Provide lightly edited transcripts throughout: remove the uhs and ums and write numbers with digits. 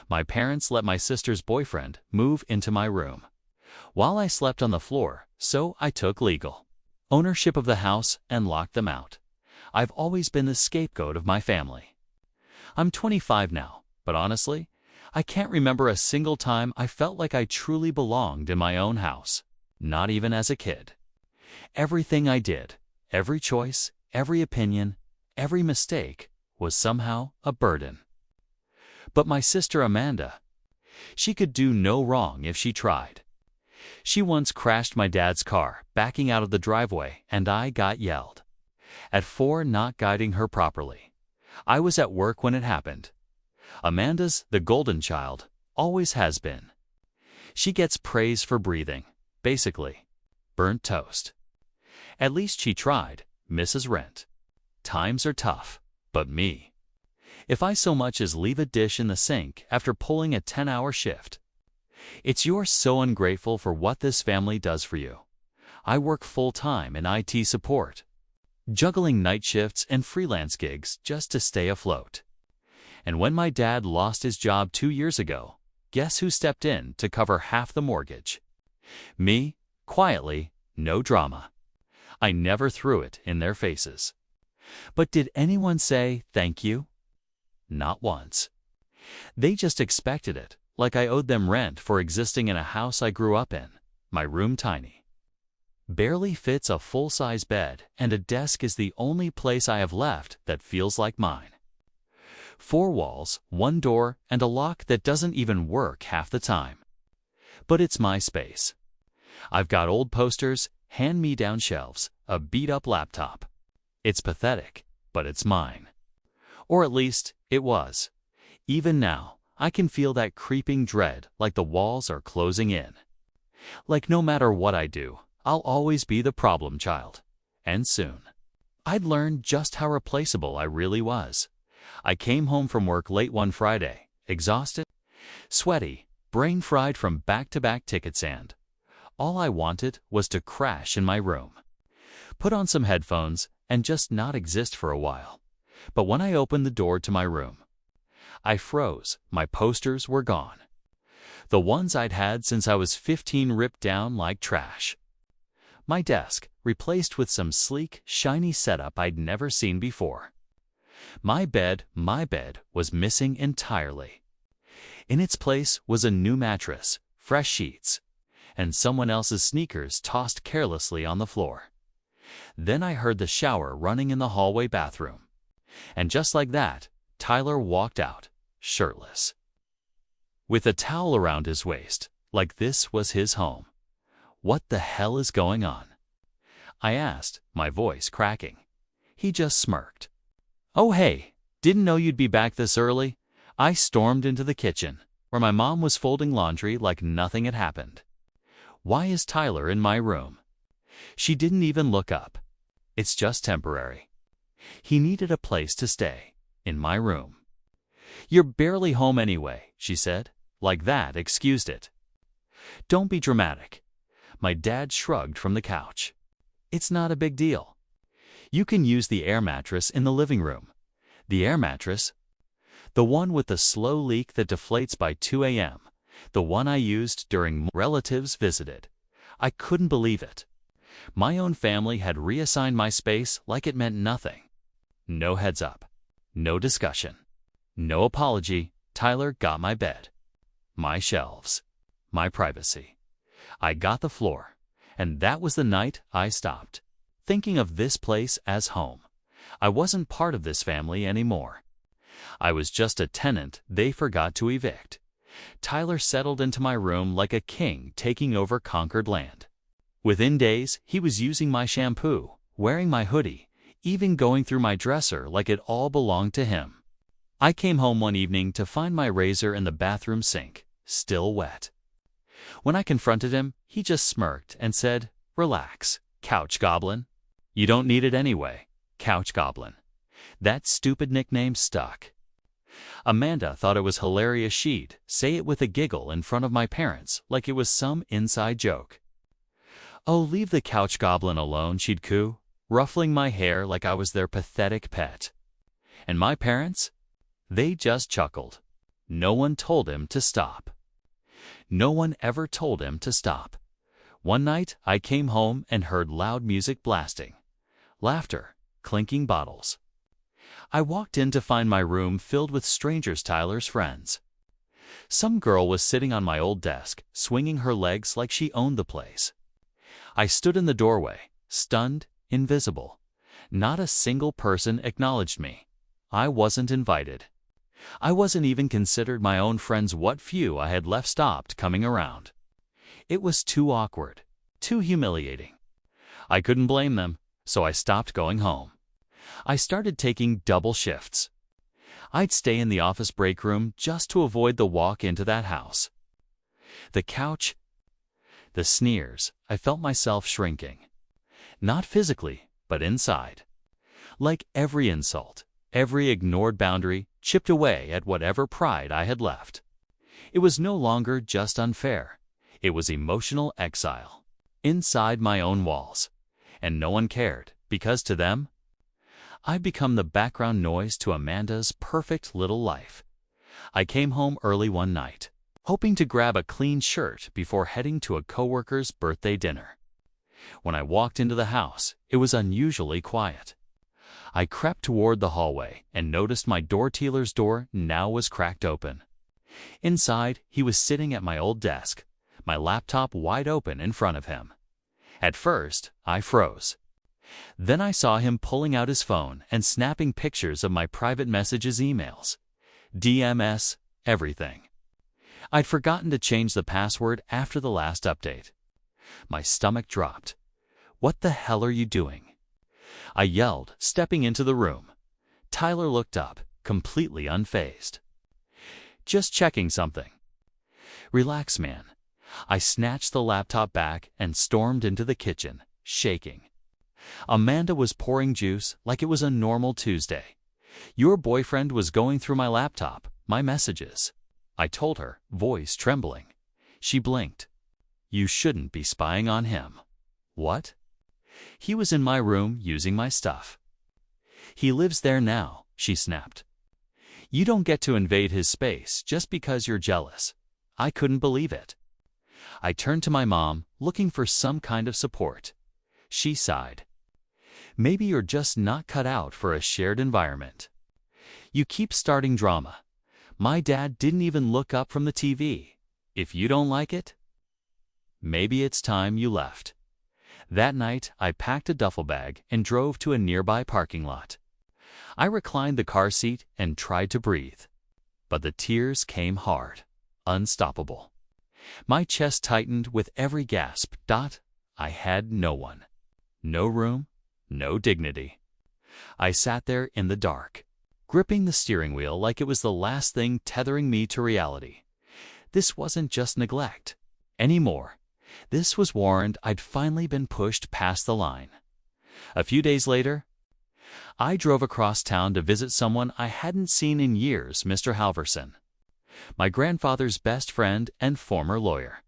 My parents let my sister's boyfriend move into my room while I slept on the floor, so I took legal ownership of the house and locked them out. I've always been the scapegoat of my family. I'm 25 now, but honestly, I can't remember a single time I felt like I truly belonged in my own house, not even as a kid. Everything I did, every choice, every opinion, every mistake was somehow a burden. But my sister Amanda, she could do no wrong if she tried. She once crashed my dad's car, backing out of the driveway, and I got yelled at for not guiding her properly. I was at work when it happened. Amanda's the golden child, always has been. She gets praise for breathing, basically. Burnt toast. At least she tried, Mrs. Rent. Times are tough, but me. If I so much as leave a dish in the sink after pulling a 10-hour shift, it's you're so ungrateful for what this family does for you. I work full-time in IT support, juggling night shifts and freelance gigs just to stay afloat. And when my dad lost his job 2 years ago, guess who stepped in to cover half the mortgage? Me, quietly, no drama. I never threw it in their faces. But did anyone say thank you? Not once. They just expected it, like I owed them rent for existing in a house I grew up in, my room tiny. Barely fits a full-size bed, and a desk is the only place I have left that feels like mine. 4 walls, 1 door, and a lock that doesn't even work half the time. But it's my space. I've got old posters, hand-me-down shelves, a beat-up laptop. It's pathetic, but it's mine. Or at least, it was. Even now, I can feel that creeping dread, like the walls are closing in. Like no matter what I do, I'll always be the problem child. And soon, I'd learn just how replaceable I really was. I came home from work late one Friday, exhausted, sweaty, brain-fried from back-to-back ticket sand. All I wanted was to crash in my room, put on some headphones, and just not exist for a while. But when I opened the door to my room, I froze. My posters were gone. The ones I'd had since I was 15 ripped down like trash. My desk replaced with some sleek, shiny setup I'd never seen before. My bed was missing entirely. In its place was a new mattress, fresh sheets, and someone else's sneakers tossed carelessly on the floor. Then I heard the shower running in the hallway bathroom. And just like that, Tyler walked out, shirtless, with a towel around his waist, like this was his home. What the hell is going on? I asked, my voice cracking. He just smirked. Oh hey, didn't know you'd be back this early. I stormed into the kitchen, where my mom was folding laundry like nothing had happened. Why is Tyler in my room? She didn't even look up. It's just temporary. He needed a place to stay, in my room. You're barely home anyway, she said. Like that excused it. Don't be dramatic. My dad shrugged from the couch. It's not a big deal. You can use the air mattress in the living room. The air mattress? The one with the slow leak that deflates by 2 a.m. The one I used during relatives visited. I couldn't believe it. My own family had reassigned my space like it meant nothing. No heads up. No discussion. No apology. Tyler got my bed, my shelves, my privacy. I got the floor, and that was the night I stopped thinking of this place as home. I wasn't part of this family anymore. I was just a tenant they forgot to evict. Tyler settled into my room like a king taking over conquered land. Within days, he was using my shampoo, wearing my hoodie, even going through my dresser like it all belonged to him. I came home one evening to find my razor in the bathroom sink, still wet. When I confronted him, he just smirked and said, "Relax, couch goblin. You don't need it anyway, couch goblin." That stupid nickname stuck. Amanda thought it was hilarious she'd say it with a giggle in front of my parents like it was some inside joke. "Oh, leave the couch goblin alone," she'd coo, ruffling my hair like I was their pathetic pet. And my parents? They just chuckled. No one told him to stop. No one ever told him to stop. One night, I came home and heard loud music blasting. Laughter, clinking bottles. I walked in to find my room filled with strangers, Tyler's friends. Some girl was sitting on my old desk, swinging her legs like she owned the place. I stood in the doorway, stunned, invisible. Not a single person acknowledged me. I wasn't invited. I wasn't even considered. My own friends, what few I had left, stopped coming around. It was too awkward, too humiliating. I couldn't blame them, so I stopped going home. I started taking double shifts. I'd stay in the office break room just to avoid the walk into that house. The couch, the sneers, I felt myself shrinking. Not physically, but inside. Like every insult, every ignored boundary chipped away at whatever pride I had left. It was no longer just unfair. It was emotional exile. Inside my own walls. And no one cared, because to them, I'd become the background noise to Amanda's perfect little life. I came home early one night, hoping to grab a clean shirt before heading to a coworker's birthday dinner. When I walked into the house, it was unusually quiet. I crept toward the hallway and noticed my Taylor's door now was cracked open. Inside, he was sitting at my old desk, my laptop wide open in front of him. At first, I froze. Then I saw him pulling out his phone and snapping pictures of my private messages, emails, DMS, everything. I'd forgotten to change the password after the last update. My stomach dropped. "What the hell are you doing?" I yelled, stepping into the room. Tyler looked up, completely unfazed. "Just checking something." "Relax, man." I snatched the laptop back and stormed into the kitchen, shaking. Amanda was pouring juice like it was a normal Tuesday. "Your boyfriend was going through my laptop, my messages," I told her, voice trembling. She blinked. "You shouldn't be spying on him." "What?" "He was in my room using my stuff." "He lives there now," she snapped. "You don't get to invade his space just because you're jealous." I couldn't believe it. I turned to my mom, looking for some kind of support. She sighed. "Maybe you're just not cut out for a shared environment. You keep starting drama. My dad didn't even look up from the TV. If you don't like it, maybe it's time you left." That night, I packed a duffel bag and drove to a nearby parking lot. I reclined the car seat and tried to breathe. But the tears came hard, unstoppable. My chest tightened with every gasp. I had no one. No room, no dignity. I sat there in the dark, gripping the steering wheel like it was the last thing tethering me to reality. This wasn't just neglect anymore. This was warrant I'd finally been pushed past the line. A few days later, I drove across town to visit someone I hadn't seen in years, Mr. Halverson, my grandfather's best friend and former lawyer.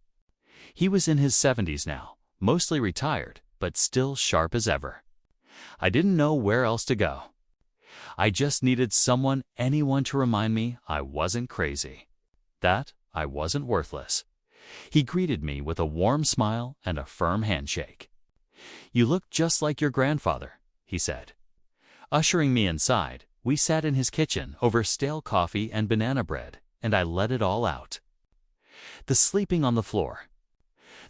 He was in his 70s now, mostly retired, but still sharp as ever. I didn't know where else to go. I just needed someone, anyone, to remind me I wasn't crazy, that I wasn't worthless. He greeted me with a warm smile and a firm handshake. "You look just like your grandfather," he said. Ushering me inside, we sat in his kitchen over stale coffee and banana bread, and I let it all out. The sleeping on the floor,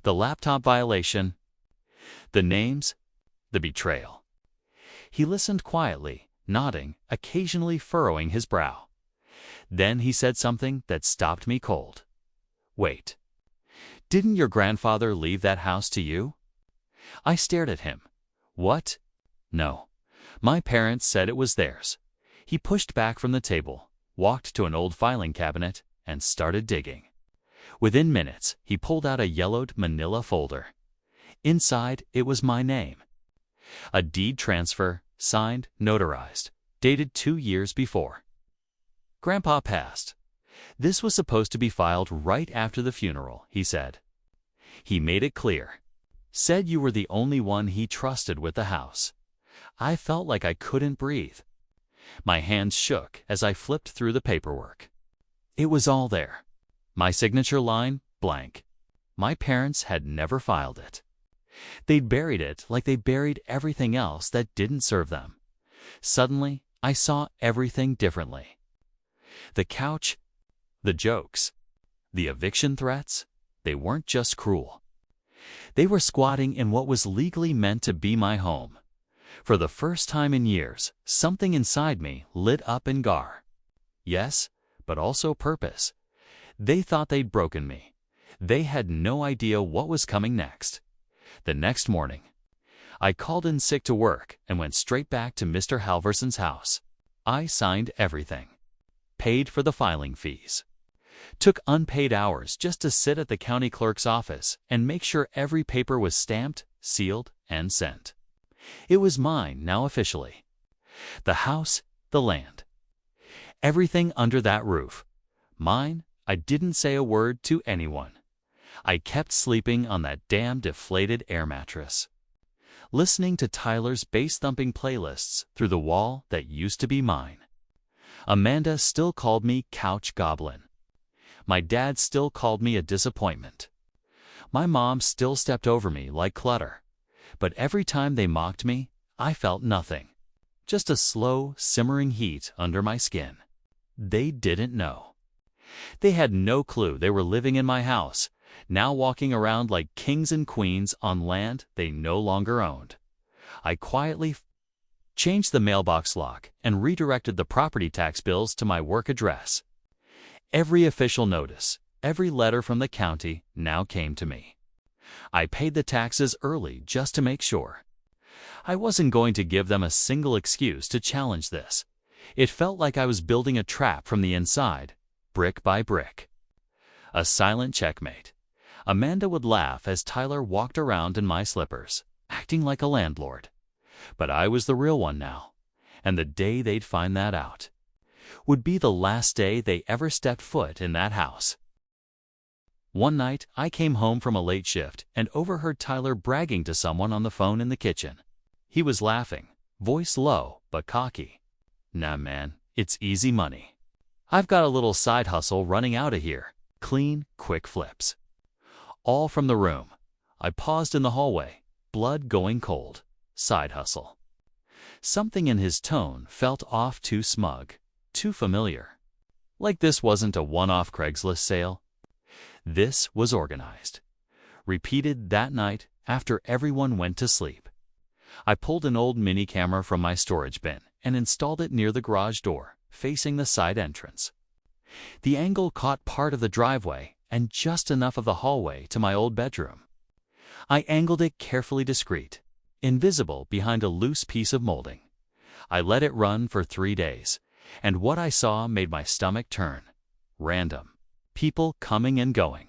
the laptop violation, the names, the betrayal. He listened quietly, nodding, occasionally furrowing his brow. Then he said something that stopped me cold. "Wait. Didn't your grandfather leave that house to you?" I stared at him. "What?" "No. My parents said it was theirs." He pushed back from the table, walked to an old filing cabinet, and started digging. Within minutes, he pulled out a yellowed manila folder. Inside, it was my name. A deed transfer, signed, notarized, dated 2 years before. "Grandpa passed. This was supposed to be filed right after the funeral," he said. He made it clear. Said you were the only one he trusted with the house. I felt like I couldn't breathe. My hands shook as I flipped through the paperwork. It was all there. My signature line, blank. My parents had never filed it. They'd buried it like they buried everything else that didn't serve them. Suddenly, I saw everything differently. The couch, the jokes, the eviction threats, they weren't just cruel. They were squatting in what was legally meant to be my home. For the first time in years, something inside me lit up in gar. Yes, but also purpose. They thought they'd broken me. They had no idea what was coming next. The next morning, I called in sick to work and went straight back to Mr. Halverson's house. I signed everything. Paid for the filing fees. Took unpaid hours just to sit at the county clerk's office and make sure every paper was stamped, sealed, and sent. It was mine now officially. The house, the land. Everything under that roof. Mine. I didn't say a word to anyone. I kept sleeping on that damn deflated air mattress, listening to Tyler's bass-thumping playlists through the wall that used to be mine. Amanda still called me Couch Goblin. My dad still called me a disappointment. My mom still stepped over me like clutter. But every time they mocked me, I felt nothing. Just a slow, simmering heat under my skin. They didn't know. They had no clue they were living in my house, now walking around like kings and queens on land they no longer owned. I quietly changed the mailbox lock and redirected the property tax bills to my work address. Every official notice, every letter from the county now came to me. I paid the taxes early just to make sure. I wasn't going to give them a single excuse to challenge this. It felt like I was building a trap from the inside, brick by brick. A silent checkmate. Amanda would laugh as Tyler walked around in my slippers, acting like a landlord. But I was the real one now, and the day they'd find that out would be the last day they ever stepped foot in that house. One night, I came home from a late shift and overheard Tyler bragging to someone on the phone in the kitchen. He was laughing, voice low but cocky. "Nah, man, it's easy money. I've got a little side hustle running out of here. Clean, quick flips." All from the room. I paused in the hallway, blood going cold. Side hustle. Something in his tone felt off, too smug, too familiar. Like this wasn't a one-off Craigslist sale. This was organized. Repeated that night after everyone went to sleep. I pulled an old mini camera from my storage bin and installed it near the garage door, facing the side entrance. The angle caught part of the driveway and just enough of the hallway to my old bedroom. I angled it carefully discreet, invisible behind a loose piece of molding. I let it run for 3 days, and what I saw made my stomach turn. Random. People coming and going.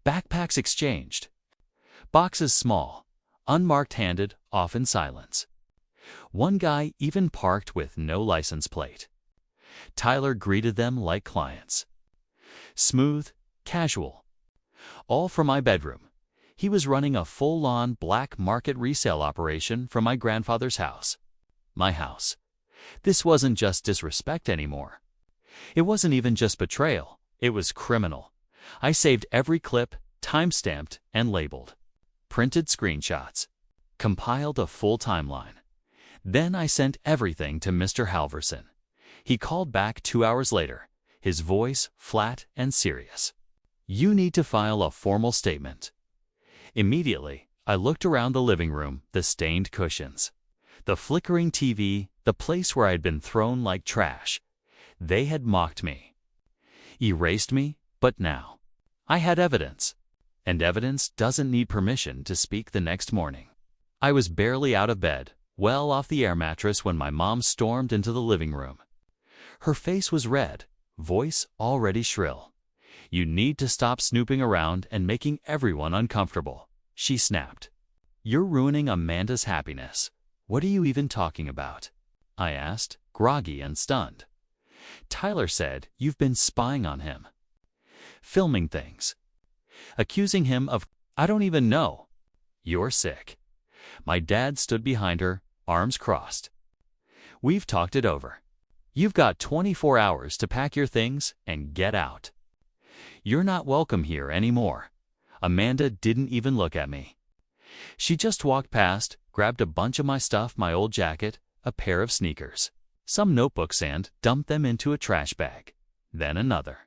Backpacks exchanged. Boxes small, unmarked handed, off in silence. One guy even parked with no license plate. Tyler greeted them like clients. Smooth, casual. All from my bedroom. He was running a full-on black market resale operation from my grandfather's house. My house. This wasn't just disrespect anymore. It wasn't even just betrayal. It was criminal. I saved every clip, time-stamped and labeled. Printed screenshots. Compiled a full timeline. Then I sent everything to Mr. Halverson. He called back 2 hours later, his voice flat and serious. "You need to file a formal statement." Immediately, I looked around the living room, the stained cushions, the flickering TV, the place where I'd been thrown like trash. They had mocked me. Erased me, but now I had evidence. And evidence doesn't need permission to speak the next morning. I was barely out of bed, well off the air mattress when my mom stormed into the living room. Her face was red, voice already shrill. "You need to stop snooping around and making everyone uncomfortable," she snapped. "You're ruining Amanda's happiness. What are you even talking about?" I asked, groggy and stunned. "Tyler said you've been spying on him. Filming things. Accusing him of, I don't even know." "You're sick." My dad stood behind her, arms crossed. "We've talked it over. You've got 24 hours to pack your things and get out. You're not welcome here anymore." Amanda didn't even look at me. She just walked past, grabbed a bunch of my stuff, my old jacket, a pair of sneakers, some notebooks, and dumped them into a trash bag. Then another.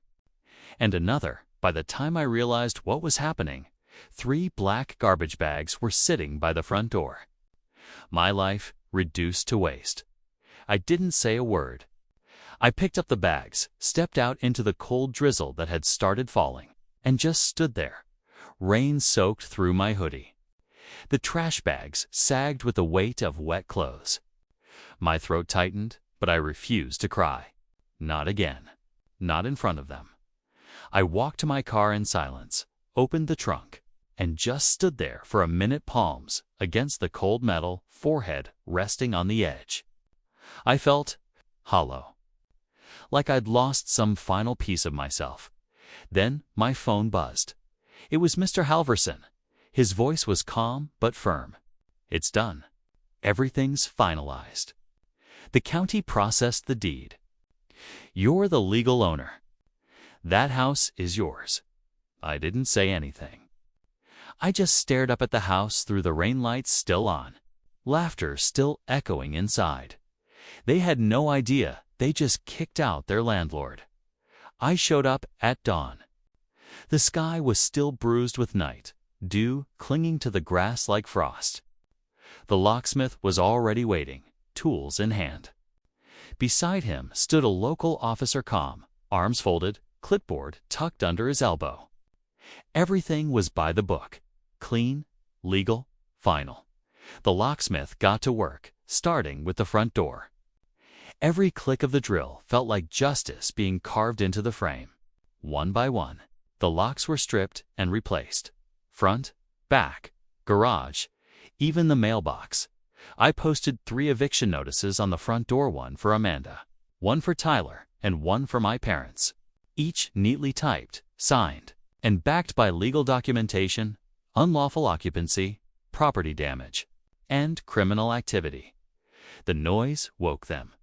And another. By the time I realized what was happening, 3 black garbage bags were sitting by the front door. My life reduced to waste. I didn't say a word. I picked up the bags, stepped out into the cold drizzle that had started falling, and just stood there, rain soaked through my hoodie. The trash bags sagged with the weight of wet clothes. My throat tightened, but I refused to cry. Not again. Not in front of them. I walked to my car in silence, opened the trunk, and just stood there for a minute, palms against the cold metal, forehead resting on the edge. I felt hollow, like I'd lost some final piece of myself. Then my phone buzzed. It was Mr. Halverson. His voice was calm but firm. "It's done. Everything's finalized. The county processed the deed. You're the legal owner. That house is yours." I didn't say anything. I just stared up at the house through the rain lights still on, laughter still echoing inside. They had no idea they just kicked out their landlord. I showed up at dawn. The sky was still bruised with night, dew clinging to the grass like frost. The locksmith was already waiting, tools in hand. Beside him stood a local officer, calm, arms folded, clipboard tucked under his elbow. Everything was by the book, clean, legal, final. The locksmith got to work, starting with the front door. Every click of the drill felt like justice being carved into the frame. One by one, the locks were stripped and replaced. Front, back, garage, even the mailbox. I posted 3 eviction notices on the front door, one for Amanda, one for Tyler, and one for my parents. Each neatly typed, signed, and backed by legal documentation, unlawful occupancy, property damage, and criminal activity. The noise woke them.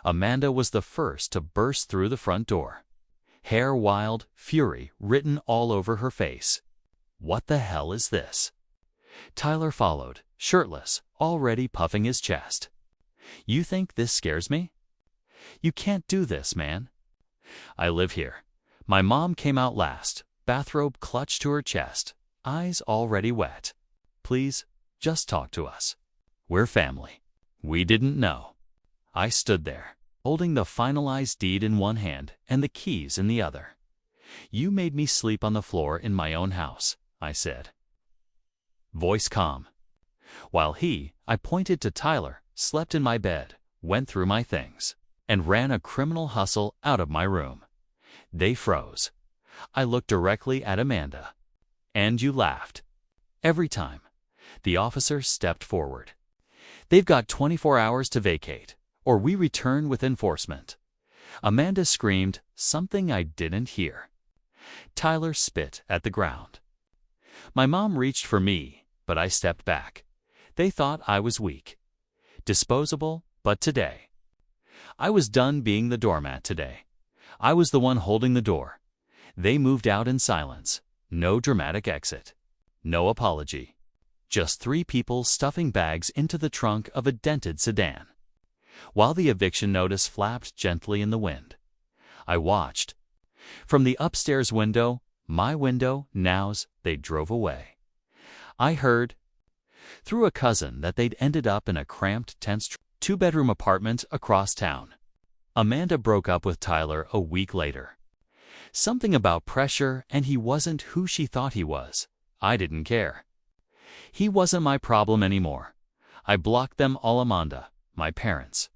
Amanda was the first to burst through the front door. Hair wild, fury written all over her face. "What the hell is this?" Tyler followed, shirtless, already puffing his chest. "You think this scares me? You can't do this, man. I live here." My mom came out last, bathrobe clutched to her chest, eyes already wet. "Please, just talk to us. We're family." We didn't know. I stood there, holding the finalized deed in one hand and the keys in the other. "You made me sleep on the floor in my own house," I said. Voice calm. While I pointed to Tyler, slept in my bed, went through my things, and ran a criminal hustle out of my room. They froze. I looked directly at Amanda. "And you laughed." "Every time." The officer stepped forward. "They've got 24 hours to vacate, or we return with enforcement." Amanda screamed, something I didn't hear. Tyler spit at the ground. My mom reached for me, but I stepped back. They thought I was weak, disposable, but today, I was done being the doormat today. I was the one holding the door. They moved out in silence. No dramatic exit. No apology. Just 3 people stuffing bags into the trunk of a dented sedan. While the eviction notice flapped gently in the wind, I watched. From the upstairs window, my window, now's, they drove away. I heard, through a cousin, that they'd ended up in a cramped, tense 2-bedroom apartment across town. Amanda broke up with Tyler a week later. Something about pressure, and he wasn't who she thought he was. I didn't care. He wasn't my problem anymore. I blocked them all, Amanda, my parents,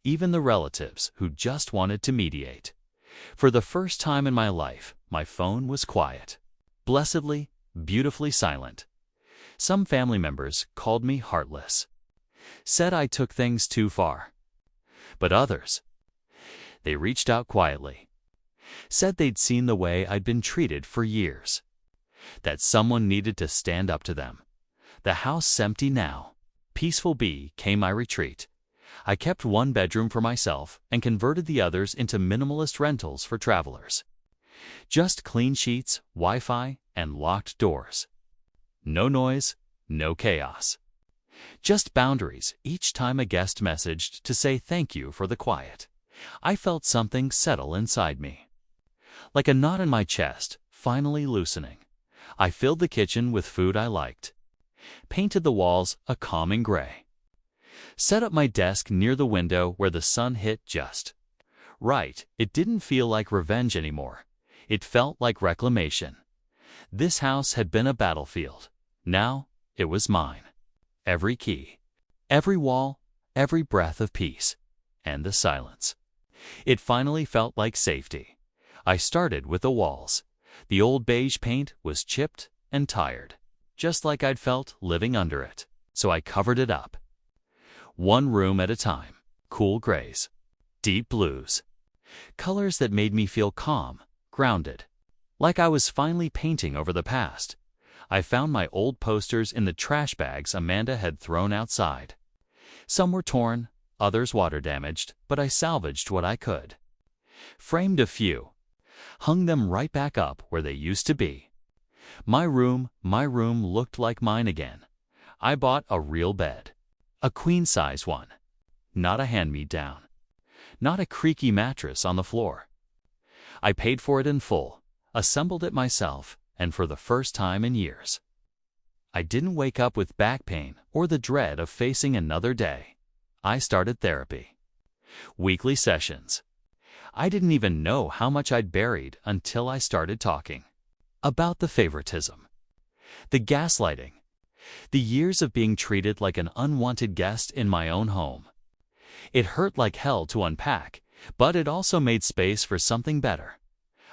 even the relatives who just wanted to mediate. For the first time in my life, my phone was quiet. Blessedly, beautifully silent. Some family members called me heartless. Said I took things too far. But others, they reached out quietly. Said they'd seen the way I'd been treated for years. That someone needed to stand up to them. The house empty now. Peaceful became my retreat. I kept one bedroom for myself and converted the others into minimalist rentals for travelers. Just clean sheets, Wi-Fi, and locked doors. No noise, no chaos. Just boundaries each time a guest messaged to say thank you for the quiet. I felt something settle inside me. Like a knot in my chest, finally loosening. I filled the kitchen with food I liked. Painted the walls a calming gray. Set up my desk near the window where the sun hit just right. It didn't feel like revenge anymore. It felt like reclamation. This house had been a battlefield. Now it was mine. Every key, every wall, every breath of peace, and the silence. It finally felt like safety. I started with the walls. The old beige paint was chipped and tired, just like I'd felt living under it. So I covered it up. One room at a time. Cool grays, deep blues, colors that made me feel calm, grounded, like I was finally painting over the past. I found my old posters in the trash bags Amanda had thrown outside. Some were torn, others water damaged, but I salvaged what I could. Framed a few, hung them right back up where they used to be. My room looked like mine again. I bought a real bed. A queen-size one. Not a hand-me-down. Not a creaky mattress on the floor. I paid for it in full, assembled it myself, and for the first time in years. I didn't wake up with back pain or the dread of facing another day. I started therapy. Weekly sessions. I didn't even know how much I'd buried until I started talking. About the favoritism. The gaslighting. The years of being treated like an unwanted guest in my own home. It hurt like hell to unpack, but it also made space for something better.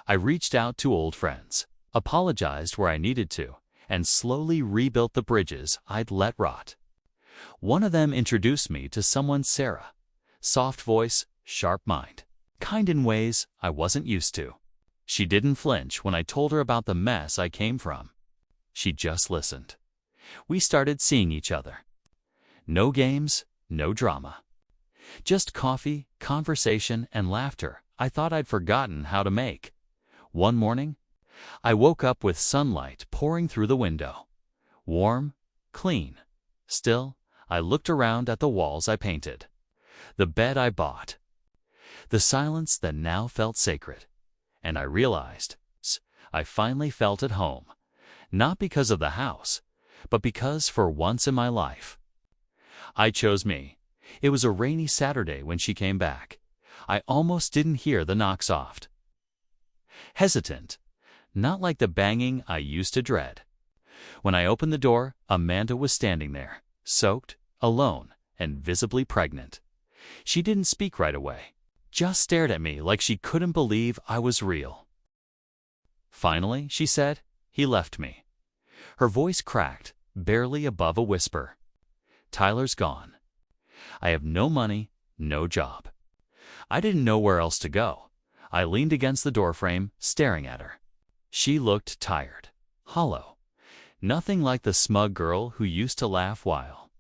I reached out to old friends, apologized where I needed to, and slowly rebuilt the bridges I'd let rot. One of them introduced me to someone, Sarah. Soft voice, sharp mind, kind in ways I wasn't used to. She didn't flinch when I told her about the mess I came from. She just listened. We started seeing each other. No games, no drama. Just coffee, conversation, and laughter I thought I'd forgotten how to make. One morning, I woke up with sunlight pouring through the window. Warm, clean. Still, I looked around at the walls I painted. The bed I bought. The silence that now felt sacred. And I realized I finally felt at home. Not because of the house, but because for once in my life, I chose me. It was a rainy Saturday when she came back. I almost didn't hear the knock soft. Hesitant, not like the banging I used to dread. When I opened the door, Amanda was standing there, soaked, alone, and visibly pregnant. She didn't speak right away, just stared at me like she couldn't believe I was real. Finally, she said, "He left me." Her voice cracked, barely above a whisper. "Tyler's gone. I have no money, no job." I didn't know where else to go. I leaned against the doorframe, staring at her. She looked tired, hollow. Nothing like the smug girl who used to laugh while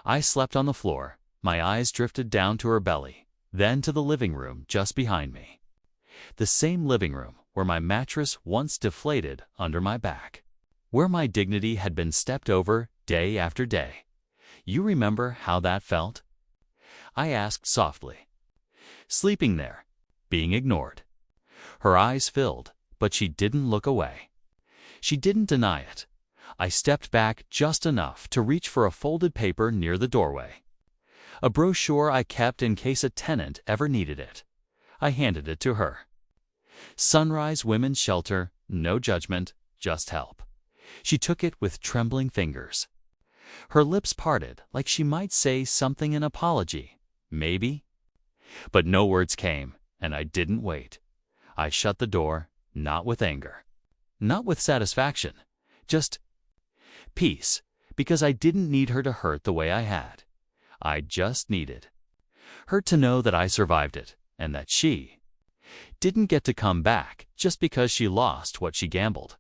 I slept on the floor. My eyes drifted down to her belly, then to the living room just behind me. The same living room where my mattress once deflated under my back. Where my dignity had been stepped over day after day. "You remember how that felt?" I asked softly. Sleeping there, being ignored. Her eyes filled, but she didn't look away. She didn't deny it. I stepped back just enough to reach for a folded paper near the doorway. A brochure I kept in case a tenant ever needed it. I handed it to her. Sunrise Women's Shelter, no judgment, just help. She took it with trembling fingers. Her lips parted like she might say something in apology, maybe. But no words came, and I didn't wait. I shut the door, not with anger, not with satisfaction, just peace, because I didn't need her to hurt the way I had. I just needed her to know that I survived it, and that she didn't get to come back just because she lost what she gambled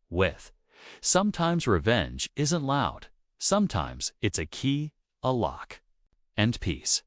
with. Sometimes revenge isn't loud. Sometimes it's a key, a lock, and peace.